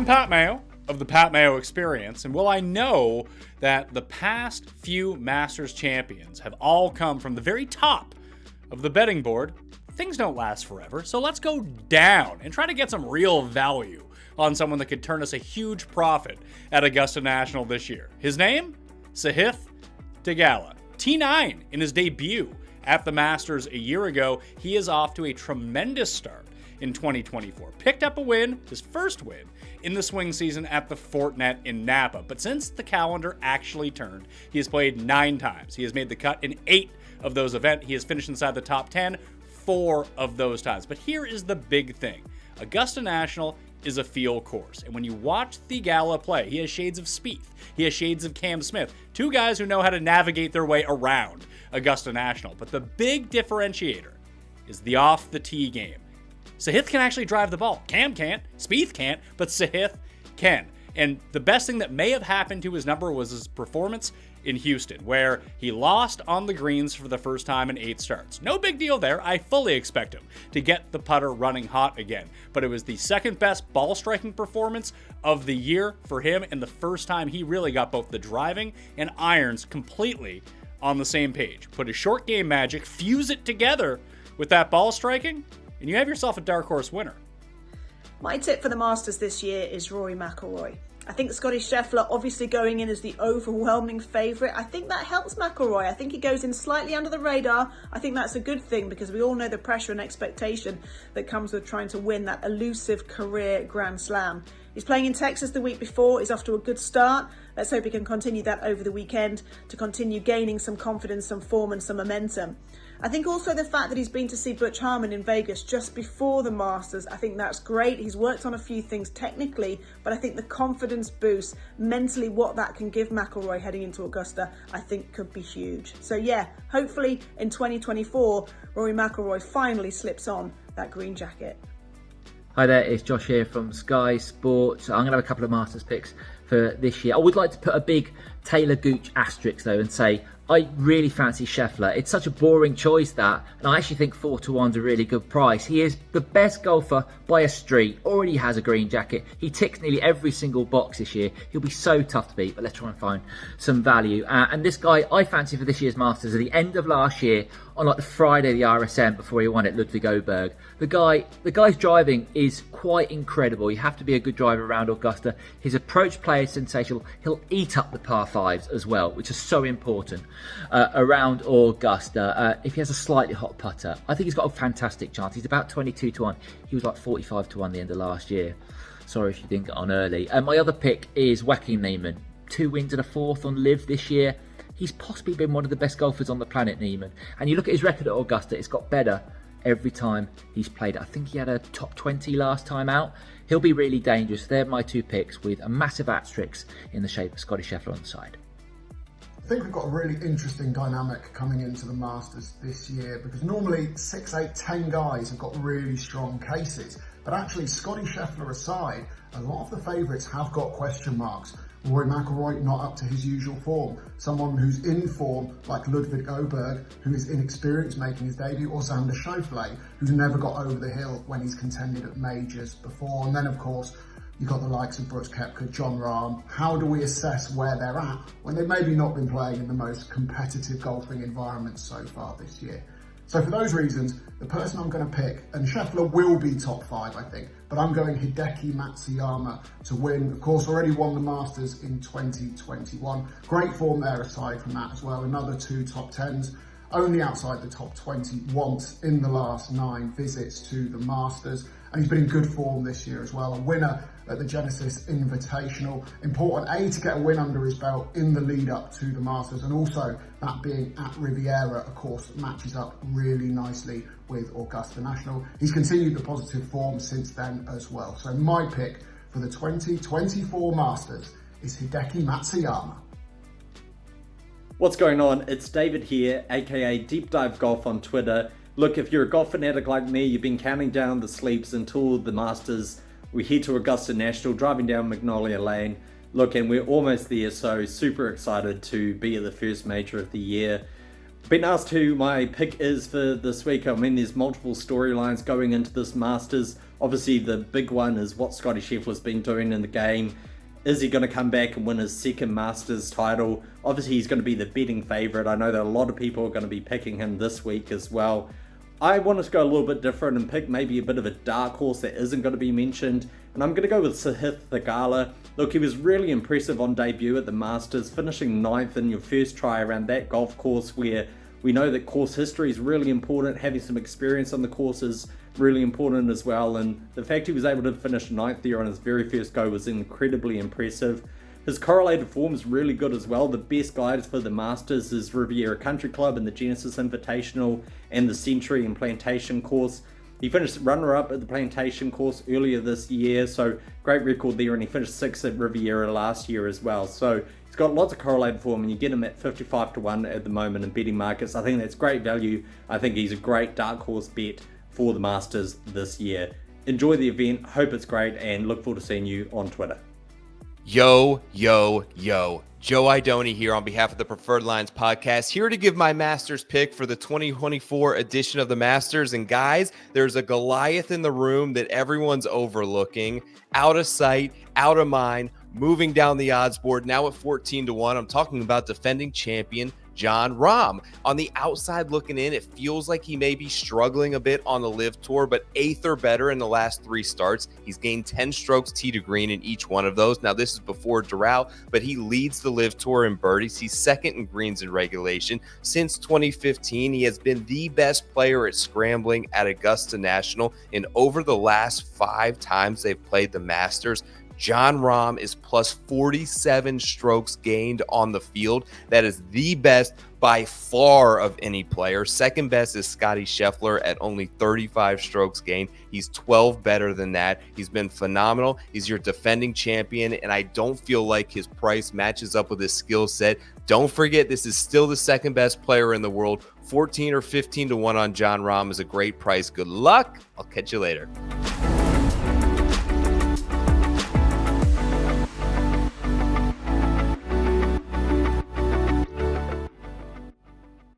Pat Mayo of the Pat Mayo Experience, and I know that the past few Masters champions have all come from the very top of the betting board, things don't last forever, so let's go down and try to get some real value on someone that could turn us a huge profit at Augusta National this year. His name? Sahith Theegala. T9 in his debut at the Masters a year ago. He is off to a tremendous start in 2024. Picked up a win, his first win, in the swing season at the Fortinet in Napa. But since the calendar actually turned, he has played 9 times. He has made the cut in 8 of those events. He has finished inside the top 10 4 of those times. But here is the big thing. Augusta National is a field course. And when you watch Theegala play, he has shades of Spieth. He has shades of Cam Smith. 2 guys who know how to navigate their way around Augusta National. But the big differentiator is the off-the-tee game. Sahith can actually drive the ball. Cam can't. Spieth can't. But Sahith can. And the best thing that may have happened to his number was his performance in Houston, where he lost on the greens for the first time in 8 starts. No big deal there. I fully expect him to get the putter running hot again. But it was the second best ball striking performance of the year for him, and the first time he really got both the driving and irons completely on the same page. Put his short game magic, fuse it together with that ball striking, and you have yourself a dark horse winner. My tip for the Masters this year is Rory McIlroy. I think Scotty Scheffler obviously going in as the overwhelming favourite. I think that helps McIlroy. I think he goes in slightly under the radar. I think that's a good thing because we all know the pressure and expectation that comes with trying to win that elusive career Grand Slam. He's playing in Texas the week before. He's off to a good start. Let's hope he can continue that over the weekend to continue gaining some confidence, some form and some momentum. I think also the fact that he's been to see Butch Harmon in Vegas just before the Masters, I think that's great. He's worked on a few things technically, but I think the confidence boost, mentally what that can give McIlroy heading into Augusta, I think could be huge. So yeah, hopefully in 2024, Rory McIlroy finally slips on that green jacket. Hi there, it's Josh here from Sky Sports. I'm going to have a couple of Masters picks for this year. I would like to put a big Taylor Gooch asterisk though and say I really fancy Scheffler. It's such a boring choice that, and I actually think 4-1 is a really good price. He is the best golfer by a street, already has a green jacket. He ticks nearly every single box this year. He'll be so tough to beat, but let's try and find some value. And this guy I fancy for this year's Masters at the end of last year, on like the Friday of the RSM before he won it, Ludwig Oberg. The guy's driving is quite incredible. You have to be a good driver around Augusta. His approach play is sensational. He'll eat up the par 5s as well, which is so important around Augusta. If he has a slightly hot putter, I think he's got a fantastic chance. He's about 22-1. He was like 45-1 the end of last year. Sorry if you didn't get on early. My other pick is Joaquin Niemann. 2 wins and a 4th on Live this year. He's possibly been one of the best golfers on the planet, Niemann. And you look at his record at Augusta, it's got better every time he's played. I think he had a top 20 last time out. He'll be really dangerous. They're my 2 picks with a massive asterisk in the shape of Scotty Scheffler on the side. I think we've got a really interesting dynamic coming into the Masters this year because normally 6, 8, 10 guys have got really strong cases. But actually, Scotty Scheffler aside, a lot of the favourites have got question marks. Rory McIlroy not up to his usual form. Someone who's in form like Ludwig Oberg, who is inexperienced making his debut, or Xander Schauffele, who's never got over the hill when he's contended at majors before. And then of course, you've got the likes of Brooks Koepka, John Rahm. How do we assess where they're at when they've maybe not been playing in the most competitive golfing environment so far this year? So for those reasons, the person I'm going to pick, and Scheffler will be top 5, I think, but I'm going Hideki Matsuyama to win. Of course, already won the Masters in 2021. Great form there aside from that as well. Another 2 top 10s, only outside the top 20 once in the last 9 visits to the Masters. And he's been in good form this year as well. A winner at the Genesis Invitational. Important, A, to get a win under his belt in the lead up to the Masters, and also that being at Riviera, of course, matches up really nicely with Augusta National. He's continued the positive form since then as well. So my pick for the 2024 Masters is Hideki Matsuyama. What's going on? It's David here, aka Deep Dive Golf on Twitter. Look, if you're a golf fanatic like me, you've been counting down the sleeps until the Masters. We head to Augusta National, driving down Magnolia Lane. Look, and we're almost there, so super excited to be at the first major of the year. Been asked who my pick is for this week. I mean, there's multiple storylines going into this Masters. Obviously, the big one is what Scottie Scheffler's been doing in the game. Is he going to come back and win his second Masters title? Obviously, he's going to be the betting favourite. I know that a lot of people are going to be picking him this week as well. I want to go a little bit different and pick maybe a bit of a dark horse that isn't going to be mentioned. And I'm going to go with Sahith Theegala. Look, he was really impressive on debut at the Masters, finishing 9th in your first try around that golf course where we know that course history is really important. Having some experience on the course is really important as well. And the fact he was able to finish 9th there on his very first go was incredibly impressive. His correlated form is really good as well. The best guides for the Masters is Riviera Country Club and the Genesis Invitational and the Century and Plantation course. He finished runner-up at the Plantation course earlier this year, so great record there, and he finished 6th at Riviera last year as well. So he's got lots of correlated form, and you get him at 55-1 at the moment in betting markets. I think that's great value. I think he's a great dark horse bet for the Masters this year. Enjoy the event, hope it's great, and look forward to seeing you on Twitter. Yo, yo, yo. Joe Idone here on behalf of the Preferred Lines podcast, here to give my Masters pick for the 2024 edition of the Masters. And guys, there's a Goliath in the room that everyone's overlooking. Out of sight, out of mind, moving down the odds board, now at 14-1. I'm talking about defending champion Jon Rahm. On the outside looking in, it feels like he may be struggling a bit on the LIV Tour, but 8th or better in the last 3 starts. He's gained 10 strokes tee to green in each one of those. Now, this is before Doral, but he leads the LIV Tour in birdies. He's 2nd in greens in regulation. Since 2015, he has been the best player at scrambling at Augusta National, and over the last 5 times they've played the Masters, Jon Rahm is plus 47 strokes gained on the field. That is the best by far of any player. Second best is Scottie Scheffler at only 35 strokes gained. He's 12 better than that. He's been phenomenal. He's your defending champion, and I don't feel like his price matches up with his skill set. Don't forget, this is still the second best player in the world. 14 or 15-1 on Jon Rahm is a great price. Good luck. I'll catch you later.